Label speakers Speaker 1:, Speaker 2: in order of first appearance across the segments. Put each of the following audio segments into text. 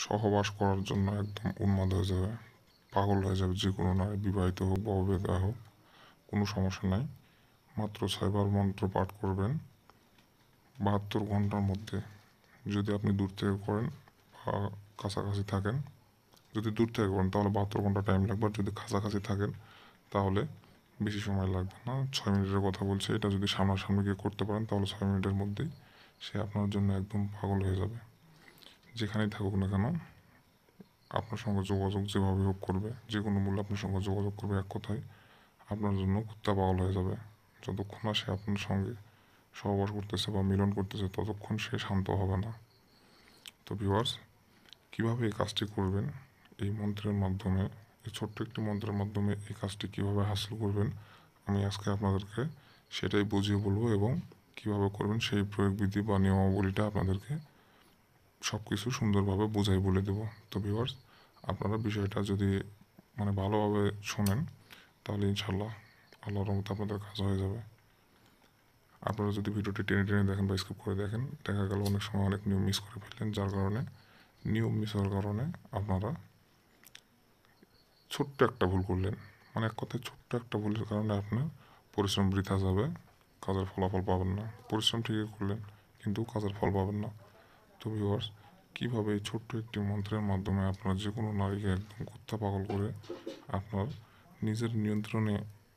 Speaker 1: সহবাস করার জন্য একদম উন্মাদ হয়ে যাবে, পাগল হয়ে যাবে। যে কোনো নারী, বিবাহিত হোক বা অবিবাহিত হোক, কোনো সমস্যা নাই। মাত্র 6বার মন্ত্র পাঠ করবেন 72 ঘন্টার মধ্যে। যদি আপনি দূর থেকে করেন বা কাছাকাছি থাকেন, যদি দূর থেকে করেন তাহলে 72 ঘন্টা টাইম লাগবে, আর যদি কাছাকাছি থাকেন তাহলে বেশি সময় লাগবে না। 6 মিনিটের কথা বলছি। এটা যদি সামনাসামনি গিয়ে করতে পারেন তাহলে 6 মিনিটের মধ্যেই সে আপনার জন্য একদম পাগল হয়ে যাবে। যেখানেই থাকুক না কেন আপনার সঙ্গে যোগাযোগ যেভাবে হোক করবে, যে কোনো মূল্যে আপনার সঙ্গে যোগাযোগ করবে। এক কথায় আপনার জন্য কুত্তা পাগল হয়ে যাবে। যতক্ষণ না সে আপনার সঙ্গে সহবাস করতেছে বা মিলন করতেছে ততক্ষণ সে শান্ত হবে না। তো ভিউয়ার্স, কীভাবে এই কাজটি করবেন, এই মন্ত্রের মাধ্যমে, এই ছোট্ট একটি মন্ত্রের মাধ্যমে এই কাজটি কীভাবে হাসিল করবেন, আমি আজকে আপনাদেরকে সেটাই বুঝিয়ে বলবো, এবং কীভাবে করবেন সেই প্রয়োগবিধি বা নিয়মাবলীটা আপনাদেরকে সব কিছু সুন্দরভাবে বোঝাই বলে দেব। তো ভিউয়ার্স, আপনারা বিষয়টা যদি ভালোভাবে শোনেন তাহলে ইনশাল্লাহ আল্লাহর রহমতে আপনাদের কাজ হয়ে যাবে। আপনারা যদি ভিডিওটি টেনে টেনে দেখেন বা স্কিপ করে দেখেন, দেখা গেল অনেক সময় অনেক নিয়ম মিস করে ফেললেন, যার কারণে নিয়ম মিস হওয়ার কারণে আপনারা ছোট্ট একটা ভুল করলেন। এক কথায় ছোট্ট একটা ভুলের কারণে আপনার পরিশ্রম বৃথা যাবে, কাজের ফলাফল পাবেন না। পরিশ্রম ঠিকই করলেন কিন্তু কাজের ফল পাবেন না। তো ভিউয়ার্স, কীভাবে এই ছোট্ট একটি মন্ত্রের মাধ্যমে আপনারা যে কোনো নারীকে একদম কুত্তা পাগল করে আপনার নিজের নিয়ন্ত্রণে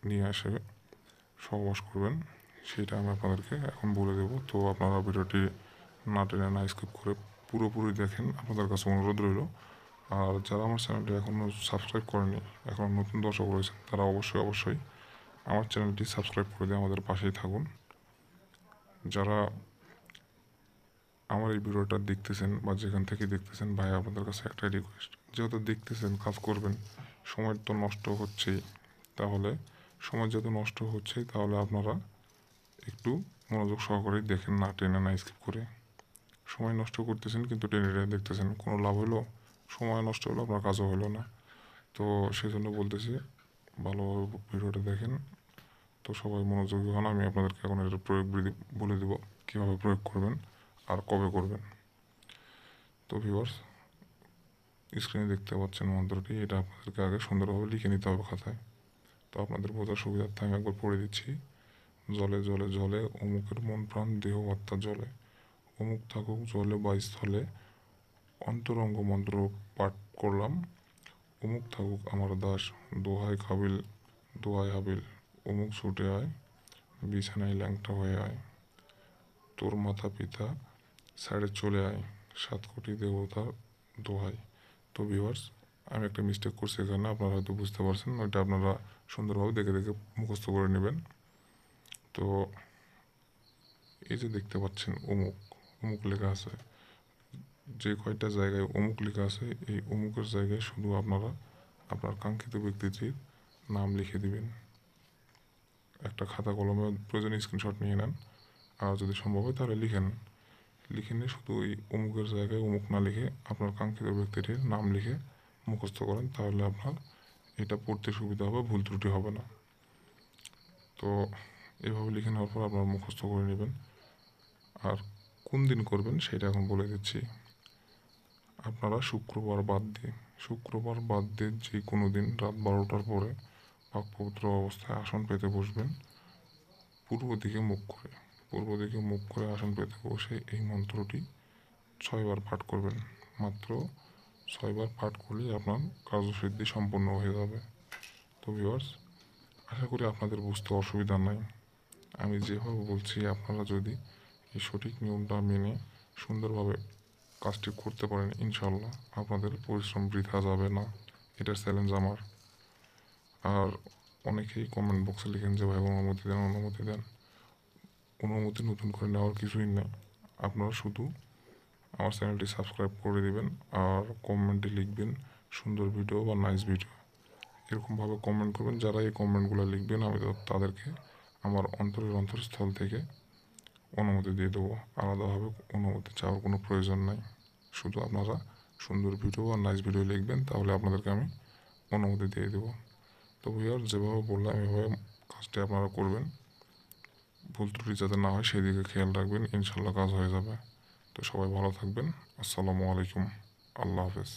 Speaker 1: নিয়ে আসে সহবাস করবেন, সেটা আমি আপনাদেরকে এখন বলে দেব। তো আপনারা ভিডিওটি না টেনে না স্কিপ করে পুরোপুরি দেখেন, আপনাদের কাছে অনুরোধ রইল। আর যারা আমার চ্যানেলটি এখনও সাবস্ক্রাইব করেনি, এখন নতুন দর্শক রয়েছেন, তারা অবশ্যই আমার চ্যানেলটি সাবস্ক্রাইব করে দিয়ে আমাদের পাশেই থাকুন। যারা আমার এই ভিডিওটা দেখতেছেন বা যেখান থেকে দেখতেছেন, ভাই আপনাদের কাছে একটাই রিকোয়েস্ট, যেহেতু দেখতেছেন কাজ করবেন, সময় তো নষ্ট হচ্ছেই, তাহলে সময় যেহেতু নষ্ট হচ্ছে তাহলে আপনারা একটু মনোযোগ সহকারে দেখেন, না টেনে না স্কিপ করে। সময় নষ্ট করতেছেন কিন্তু টেনে টেনে দেখতেছেন, কোনো লাভ হলো? সময় নষ্ট হলো, আপনার কাজও হলো না। তো সেই জন্য বলতেছি ভালোভাবে ভিডিওটা দেখেন। তো সবাই মনোযোগী হন। আমি আপনাদেরকে এখন এর প্রয়োগ বিধি বলে দেব, কীভাবে প্রয়োগ করবেন আর কবে করবেন। তো ভিউয়ার্স, স্ক্রিনে দেখতে পাচ্ছেন মন্ত্রটি, এটা আপনাদেরকে আগে সুন্দরভাবে লিখে নিতে হবে খাতায়। তো আপনাদের বোঝার সুবিধার্থে আমি একবার পড়ে দিচ্ছি। জলে জলে জলে অমুকের মন প্রাণ দেহ আত্মা জলে, অমুক থাকুক জলে বা স্থলে, অন্তরঙ্গ মন্ত্র পাঠ করলাম, অমুক থাকুক আমার দাস, দোহাই কাবিল দোহাই হাবিল, অমুক ছুটে আয়, বিছানায় ল্যাংটা হয়ে আয়, তোর মাতা পিতা সাইডে চলে আয়, 7 কোটি দেবতার দোহাই। তো ভিউয়ার্স, আমি একটা মিস্টেক করছি এখানে, আপনারা হয়তো বুঝতে পারছেন, ওইটা আপনারা সুন্দরভাবে দেখে দেখে মুখস্থ করে নেবেন। তো এই যে দেখতে পাচ্ছেন অমুক, অমুক লেখা আছে, যে কয়টা জায়গায় অমুক লেখা আছে, এই অমুকের জায়গায় শুধু আপনারা আপনার কাঙ্ক্ষিত ব্যক্তিটির নাম লিখে দিবেন। একটা খাতা কলমে প্রয়োজনে স্ক্রিনশট নিয়ে নেন, আর যদি সম্ভব হয় তাহলে লিখে নিয়ে শুধু ওই অমুকের জায়গায় অমুক না লিখে আপনার কাঙ্ক্ষিত ব্যক্তিটির নাম লিখে মুখস্থ করেন, তাহলে আপনার এটা পড়তে সুবিধা হবে, ভুল ত্রুটি হবে না। তো এভাবে লিখে নেওয়ার পর আপনারা মুখস্থ করে নেবেন। আর কোন দিন করবেন সেটা এখন বলে দিচ্ছি। আপনারা শুক্রবার বাদ দিয়ে যে কোনো দিন রাত 12টার পরে পাক পবিত্র অবস্থায় আসন পেতে বসবেন, পূর্ব দিকে মুখ করে আসন পেতে বসে এই মন্ত্রটি 6বার পাঠ করবেন। মাত্র 6বার পাঠ করলেই আপনার কার্যসিদ্ধি সম্পন্ন হয়ে যাবে। তো ভিউয়ার্স, আশা করি আপনাদের বুঝতে অসুবিধা নাই। আমি যেভাবে বলছি আপনারা যদি এই সঠিক নিয়মটা মেনে সুন্দরভাবে কাজটি করতে পারেন, ইনশাল্লাহ আপনাদের পরিশ্রম বৃথা যাবে না। এটার চ্যালেঞ্জ আমার। আর অনেকেই কমেন্ট বক্সে লিখেন যে ভাই অনুমতি দেন, অনুমতি নতুন করে নেওয়ার কিছুই নেই। আপনারা শুধু আমার চ্যানেলটি সাবস্ক্রাইব করে দিবেন আর কমেন্টে লিখবেন সুন্দর ভিডিও বা নাইস ভিডিও, এরকমভাবে কমেন্ট করবেন। যারা এই কমেন্টগুলো লিখবেন আমি তাদেরকে আমার অন্তরস্থল থেকে অনুমতি দিয়ে দেবো। আলাদাভাবে অনুমতি চাওয়ার কোনো প্রয়োজন নাই। শুধু আপনারা সুন্দর ভিডিও আর নাইস ভিডিও লিখবেন, তাহলে আপনাদেরকে আমি অনুমতি দিয়ে দেবো। তো ভিউয়ার, যেভাবে বললাম এভাবে কাজটি আপনারা করবেন, ভুল ত্রুটি যাতে না হয় সেদিকে খেয়াল রাখবেন, ইনশাল্লাহ কাজ হয়ে যাবে। তো সবাই ভালো থাকবেন। আসসালামু আলাইকুম। আল্লাহ হাফেজ।